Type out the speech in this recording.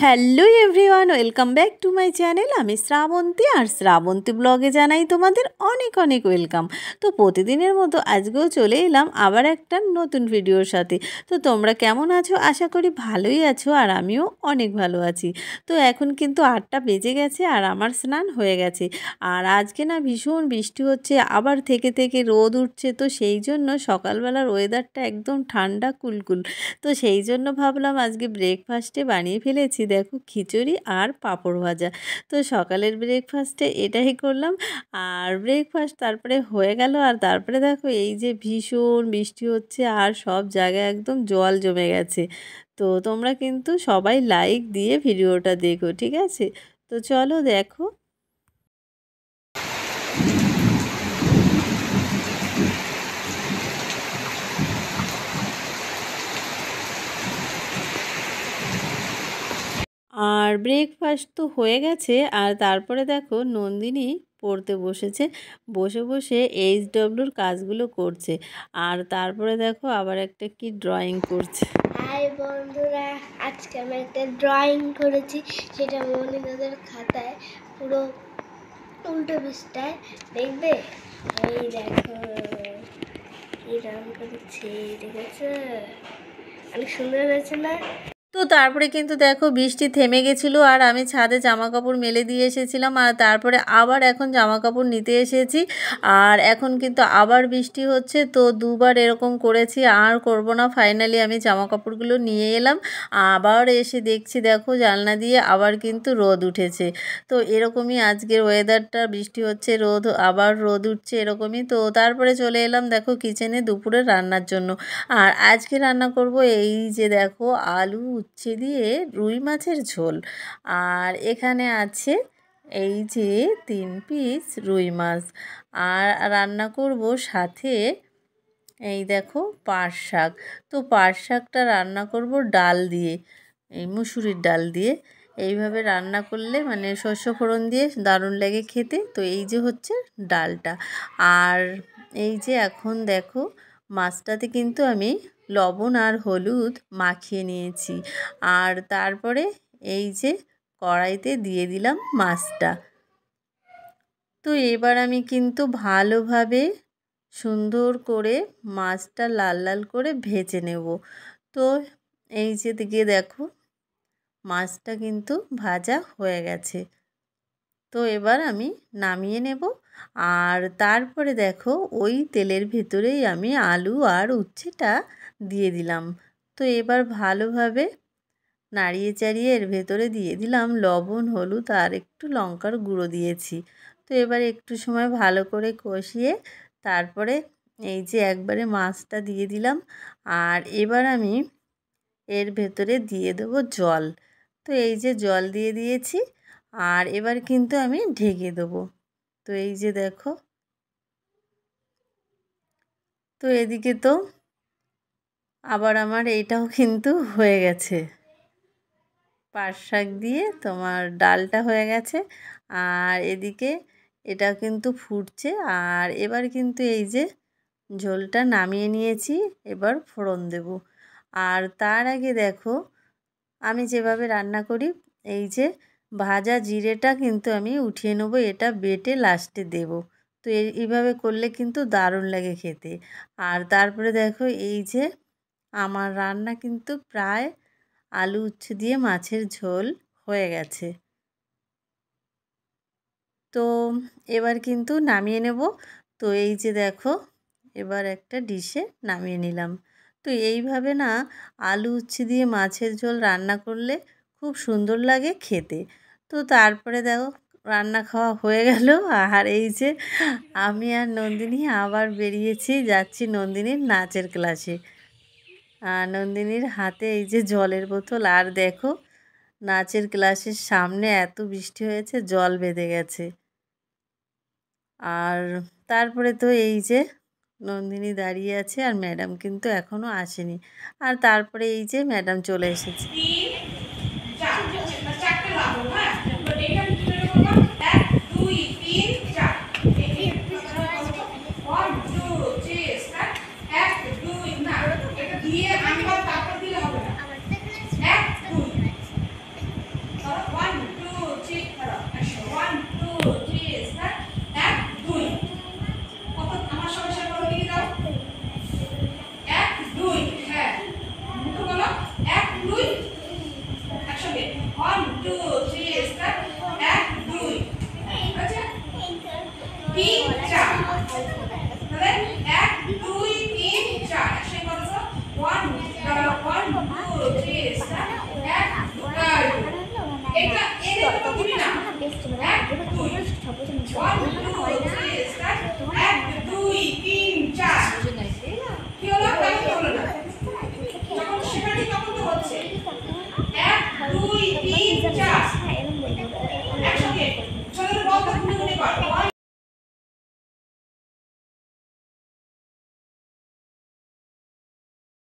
Hello everyone, welcome back to my channel. আমি শ্রাবন্তী, আর শ্রাবন্তী ব্লগে জানাই তোমাদের অনেক অনেক ওয়েলকাম। তো প্রতিদিনের মতো আজকেও চলে এলাম আবার একটা নতুন ভিডিওর সাথে। তো তোমরা কেমন আছো? আশা করি ভালোই আছো, আর আমিও অনেক ভালো আছি। তো এখন কিন্তু 8টা বেজে গেছে আর আমার স্নান হয়ে গেছে। আর আজকে না ভীষণ বৃষ্টি হচ্ছে, আবার থেকে থেকে রোদ উঠছে। তো সেই জন্য সকালবেলার ওয়েদারটা একদম ঠান্ডা কুলকুল। তো সেই জন্য ভাবলাম আজকে ব্রেকফাস্টে বানিয়ে ফেলেছি, দেখো, খিচুড়ি আর পাঁপড় ভাজা। তো সকালের ব্রেকফাস্টে এটাই করলাম। আর ব্রেকফাস্ট তারপরে হয়ে গেল, আর তারপরে দেখো এই যে ভীষণ বৃষ্টি হচ্ছে আর সব জায়গায় একদম জল জমে গেছে। তো তোমরা কিন্তু সবাই লাইক দিয়ে ভিডিওটা দেখো, ঠিক আছে? তো চলো দেখো। আর ব্রেকফাস্ট তো হয়ে গেছে, আর তারপরে দেখো নন্দিনী পড়তে বসেছে, বসে বসে এইচডব্লিউর কাজগুলো করছে। আর তারপরে দেখো আবার একটা কি ড্রয়িং করছে। হাই বন্ধুরা, আজকে আমি একটা ড্রয়িং করেছি, সেটা মনিদাদের খাতায় পুরো উল্টো পৃষ্ঠায় দেখবে। এই দেখো কি রং করেছি, দেখেছো? অনেক সুন্দর হয়েছে না? তো তারপরে কিন্তু দেখো বৃষ্টি থেমে গেছিলো, আর আমি ছাদে জামা কাপড় মেলে দিয়ে এসেছিলাম, আর তারপরে আবার এখন জামা কাপড় নিতে এসেছি। আর এখন কিন্তু আবার বৃষ্টি হচ্ছে, তো দুবার এরকম করেছি, আর করব না। ফাইনালি আমি জামা কাপড়গুলো নিয়ে এলাম। আবার এসে দেখছি দেখো জানলা দিয়ে আবার কিন্তু রোদ উঠেছে। তো এরকমই আজকের ওয়েদারটা, বৃষ্টি হচ্ছে, রোদ, আবার রোদ উঠছে, এরকমই। তো তারপরে চলে এলাম দেখো কিচেনে দুপুরে রান্নার জন্য। আর আজকে রান্না করব এই যে দেখো আলু উচ্ছে দিয়ে রুই মাছের ঝোল। আর এখানে আছে এই যে 3 পিস রুই মাছ। আর রান্না করব সাথে এই দেখো পাট শাক। তো পাট শাকটা রান্না করব ডাল দিয়ে, এই মুসুরির ডাল দিয়ে। এইভাবে রান্না করলে মানে শস্য ফোড়ন দিয়ে দারুণ লাগে খেতে। তো এই যে হচ্ছে ডালটা। আর এই যে এখন দেখো মাছটাতে কিন্তু আমি লবণ আর হলুদ মাখিয়ে নিয়েছি। আর তারপরে এই যে কড়াইতে দিয়ে দিলাম মাছটা। তো এবার আমি কিন্তু ভালোভাবে সুন্দর করে মাছটা লাল লাল করে ভেজে নেব। তো এই যে দিকে দেখো মাছটা কিন্তু ভাজা হয়ে গেছে। তো এবার আমি নামিয়ে নেব। আর তারপরে দেখো ওই তেলের ভেতরেই আমি আলু আর উচ্ছেটা দিয়ে দিলাম। তো এবার ভালোভাবে নাড়িয়ে চাড়িয়ে এর ভেতরে দিয়ে দিলাম লবণ, হলুদ আর একটু লঙ্কার গুঁড়ো দিয়েছি। তো এবার একটু সময় ভালো করে কষিয়ে তারপরে এই যে একবারে মাছটা দিয়ে দিলাম। আর এবার আমি এর ভেতরে দিয়ে দেবো জল। তো এই যে জল দিয়ে দিয়েছি, আর এবার কিন্তু আমি ঢেকে দেবো। তো এই যে দেখো, তো এদিকে তো আবার আমার এইটাও কিন্তু হয়ে গেছে, পাট শাক দিয়ে তোমার ডালটা হয়ে গেছে। আর এদিকে এটা কিন্তু ফুটছে। আর এবার কিন্তু এই যে ঝোলটা নামিয়ে নিয়েছি, এবার ফোড়ন দেব। আর তার আগে দেখো আমি যেভাবে রান্না করি, এই যে ভাজা জিরেটা কিন্তু আমি উঠিয়ে নেবো, এটা বেটে লাস্টে দেব। তো এইভাবে করলে কিন্তু দারুণ লাগে খেতে। আর তারপরে দেখো এই যে আমার রান্না কিন্তু প্রায় আলু উচ্ছে দিয়ে মাছের ঝোল হয়ে গেছে। তো এবার কিন্তু নামিয়ে নেব। তো এই যে দেখো এবার একটা ডিশে নামিয়ে নিলাম। তো এইভাবে না আলু উচ্ছে দিয়ে মাছের ঝোল রান্না করলে খুব সুন্দর লাগে খেতে। তো তারপরে দেখো রান্না খাওয়া হয়ে গেল। আর এই যে আমি আর নন্দিনী আবার বেরিয়েছি, যাচ্ছি নন্দিনীর নাচের ক্লাসে। আর নন্দিনীর হাতে এই যে জলের বোতল। আর দেখো নাচের ক্লাসের সামনে এত বৃষ্টি হয়েছে, জল বেঁধে গেছে। আর তারপরে তো এই যে নন্দিনী দাঁড়িয়ে আছে, আর ম্যাডাম কিন্তু এখনও আসেনি। আর তারপরে এই যে ম্যাডাম চলে এসেছে।